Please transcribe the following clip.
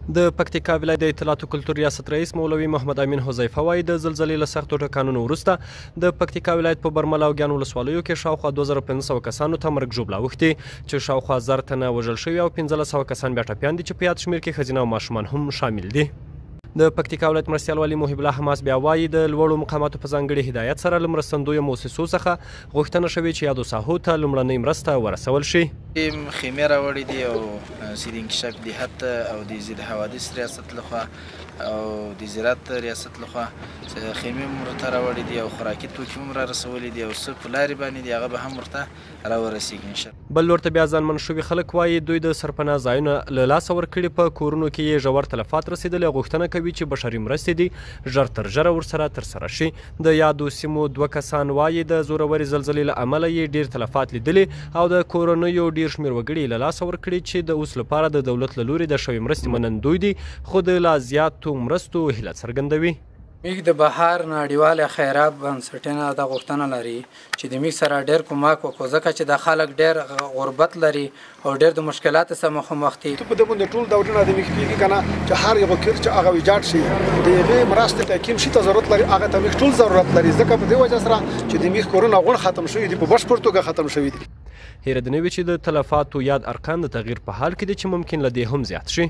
د پکتیکا ولایت د اطلاعات او کلتور ریاست رئیس مولوي محمد امین حذیفه وایي د زلزلې له سختو ټکانونو وروسته د پکتیکا ولایت په برمل او ګیان ولسوالیو کې شاوخوا 2500 کسانو ته مرګ ژوبله اوښتې چې شاوخوا 1000 تنه وژل شوي او 1500 کسان بیا ټپیان دي چې په یاد شمېر کې ښځینه او ماشومان هم شامل دي. د پکتیکا ولایت مرستیال والي محب الله حماس بیا وایي د لوړو مقاماتو په ځانګړي هدایت سره له مرستندویو موسسو څخه غوښتنه شوې چې یادو ساحو ته لومړنۍ مرسته ورسول شي. خیمې راوړي دي او سید انکشاف دهات او د ضد حوادث ریاست لخوا او د زراعت ریاست لخوا خیمې هم ورته راوړي دي او خوراکي توکي هم را رسولي دي او څه په لارې باندې دي هغه به هم ورته راورسېږي انشاءالله. بل لور ته بیا ځانمن شوي خلک وایي دوی د سرپناه ځایونه له لاسه ورکړي، په کورونو کې یې ژور تلفات رسېدلي، غوښتنه کوي چې بشري مرستې دي ژر تر ژره ورسره ترسره شي. د یادو سیمو 2 کسان وایي د زورورې زلزلې له امله یې ډېر تلفات لیدلي او د کورنیو ډېر شمېر وګړي له لاسه ورکړي چې د اوس لپاره د دولت له لوري د شوې مرستې منندوی دي، خو د لا زیاتو مرستو هیله څرګندوي. موږ د بهر نړیوال خیرات بنسټونه دا غوښتنه لري چې د موږ سره ډېر کومک وکړو، ځکه چې د خلک ډېر غربت لري او ډېر د مشکلاتو سره مخامخ دي. په دې باندې ټول ډولونه د موږ کېږي که نه چې هر یو کور چې هغه ویجاړ شي د هغې مرستې ته کوم شي ته ضرورت لري هغه ته موږ ټول ضرورت لري، ځکه په دې وجه سره چې د موږ کورونه غون ختم شوي دي، په بشپړ توګه ختم شوي دي. هیره د نه وي چې د تلفاتو یاد ارقام د تغییر په حال کې دي چې ممکن له دې هم زیات شي.